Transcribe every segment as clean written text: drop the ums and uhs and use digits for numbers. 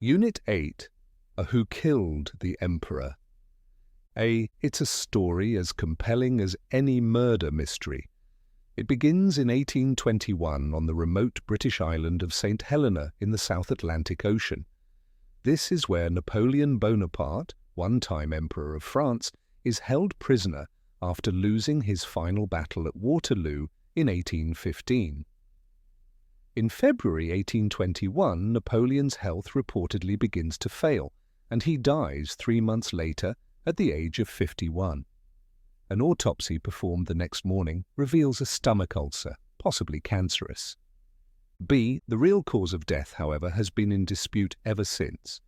Unit 8, a Who Killed the Emperor. It's a story as compelling as any murder mystery. It begins in 1821 on the remote British island of St. Helena in the South Atlantic Ocean. This is where Napoleon Bonaparte, one-time Emperor of France, is held prisoner after losing his final battle at Waterloo in 1815. In February 1821, Napoleon's health reportedly begins to fail, and he dies 3 months later at the age of 51. An autopsy performed the next morning reveals a stomach ulcer, possibly cancerous. The real cause of death, however, has been in dispute ever since.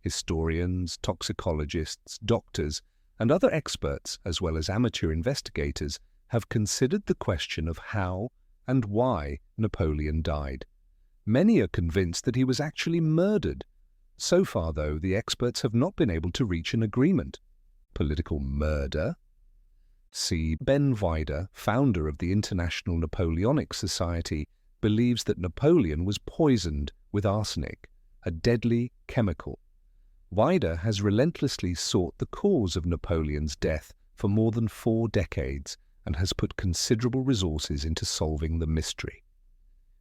Historians, toxicologists, doctors, and other experts, as well as amateur investigators, have considered the question of how and why Napoleon died. Many are convinced that he was actually murdered. So far, though, the experts have not been able to reach an agreement. Political murder? C. Ben Weider, founder of the International Napoleonic Society, believes that Napoleon was poisoned with arsenic, a deadly chemical. Weider has relentlessly sought the cause of Napoleon's death for more than 4 decades and has put considerable resources into solving the mystery.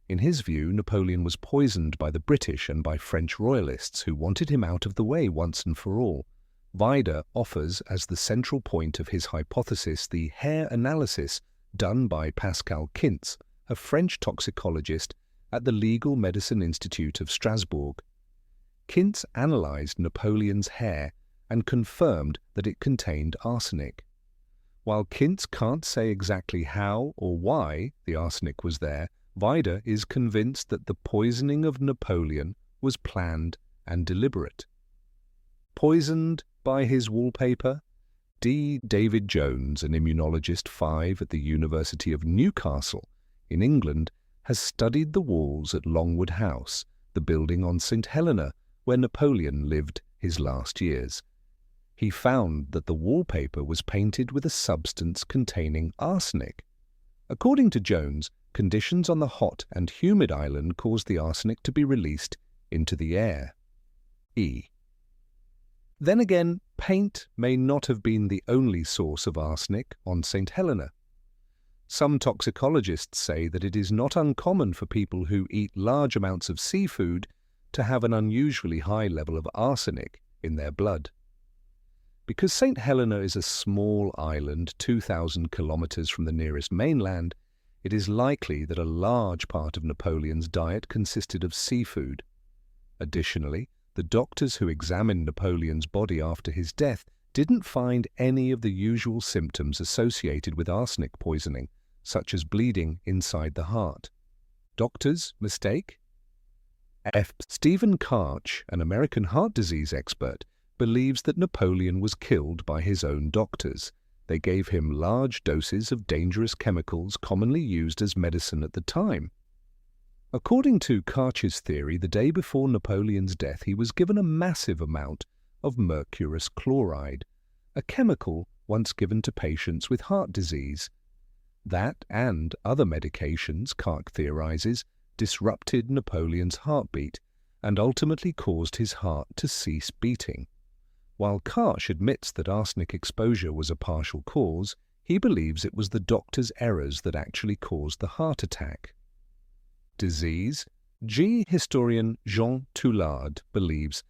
In his view, Napoleon was poisoned by the British and by French royalists who wanted him out of the way once and for all. Weider offers as the central point of his hypothesis the hair analysis done by Pascal Kintz, a French toxicologist at the Legal Medicine Institute of Strasbourg. Kintz analyzed Napoleon's hair and confirmed that it contained arsenic. While Kintz can't say exactly how or why the arsenic was there, Weider is convinced that the poisoning of Napoleon was planned and deliberate. Poisoned by his wallpaper? David Jones, an immunologist 5 at the University of Newcastle in England, has studied the walls at Longwood House, the building on St. Helena where Napoleon lived his last years. He found that the wallpaper was painted with a substance containing arsenic. According to Jones, conditions on the hot and humid island caused the arsenic to be released into the air. Then again, paint may not have been the only source of arsenic on St. Helena. Some toxicologists say that it is not uncommon for people who eat large amounts of seafood to have an unusually high level of arsenic in their blood. Because St. Helena is a small island 2,000 kilometers from the nearest mainland, it is likely that a large part of Napoleon's diet consisted of seafood. Additionally, the doctors who examined Napoleon's body after his death didn't find any of the usual symptoms associated with arsenic poisoning, such as bleeding inside the heart. Doctors' mistake? Stephen Karch, an American heart disease expert, believes that Napoleon was killed by his own doctors. They gave him large doses of dangerous chemicals commonly used as medicine at the time. According to Karch's theory, the day before Napoleon's death, he was given a massive amount of mercurous chloride, a chemical once given to patients with heart disease. That and other medications, Karch theorizes, disrupted Napoleon's heartbeat and ultimately caused his heart to cease beating. While Karch admits that arsenic exposure was a partial cause, he believes it was the doctor's errors that actually caused the heart attack. Disease? Historian Jean Toulard believes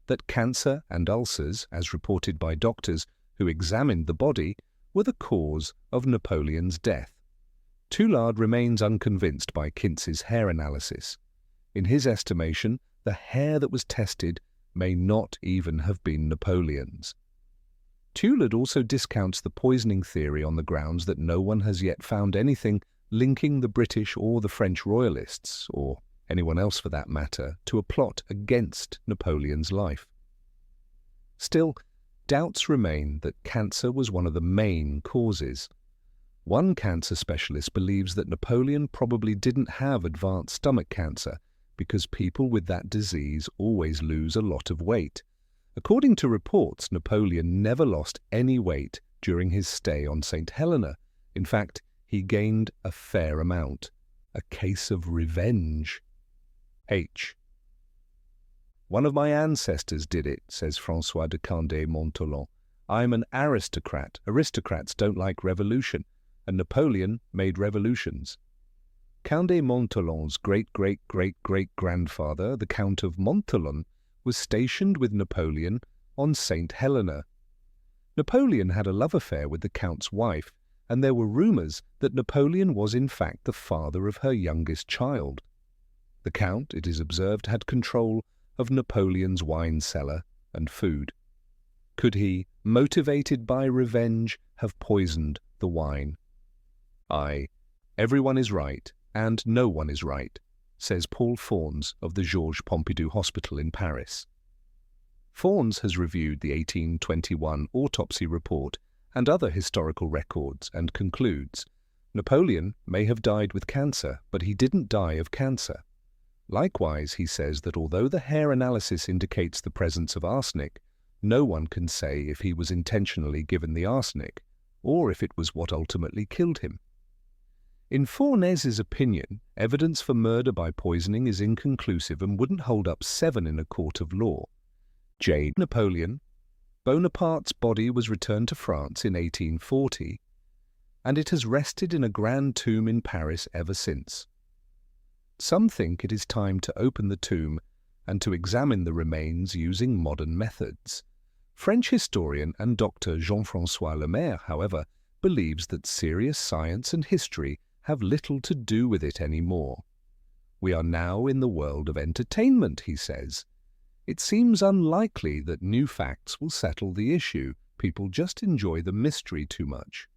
that cancer and ulcers, as reported by doctors who examined the body, were the cause of Napoleon's death. Toulard remains unconvinced by Kintz's hair analysis. In his estimation, the hair that was tested may not even have been Napoleon's. Toulard also discounts the poisoning theory on the grounds that no one has yet found anything linking the British or the French royalists, or anyone else for that matter, to a plot against Napoleon's life. Still, doubts remain that cancer was one of the main causes. One cancer specialist believes that Napoleon probably didn't have advanced stomach cancer because people with that disease always lose a lot of weight. According to reports, Napoleon never lost any weight during his stay on St. Helena. In fact, he gained a fair amount. A case of revenge. One of my ancestors did it, says François de Condé-Montholon. I'm an aristocrat. Aristocrats don't like revolution, and Napoleon made revolutions. Condé-Montholon's great-great-great-great-grandfather, the Count of Montholon, was stationed with Napoleon on St. Helena. Napoleon had a love affair with the Count's wife, and there were rumours that Napoleon was in fact the father of her youngest child. The Count, it is observed, had control of Napoleon's wine cellar and food. Could he, motivated by revenge, have poisoned the wine? Aye, everyone is right, and no one is right, says Paul Faunes of the Georges Pompidou Hospital in Paris. Faunes has reviewed the 1821 autopsy report and other historical records and concludes, Napoleon may have died with cancer, but he didn't die of cancer. Likewise, he says that although the hair analysis indicates the presence of arsenic, no one can say if he was intentionally given the arsenic, or if it was what ultimately killed him. In Faunes's opinion, evidence for murder by poisoning is inconclusive and wouldn't hold up 7 in a court of law. Jane Napoleon, Bonaparte's body was returned to France in 1840, and it has rested in a grand tomb in Paris ever since. Some think it is time to open the tomb and to examine the remains using modern methods. French historian and Dr. Jean-François Lemaire, however, believes that serious science and history have little to do with it anymore. We are now in the world of entertainment, he says. It seems unlikely that new facts will settle the issue. People just enjoy the mystery too much.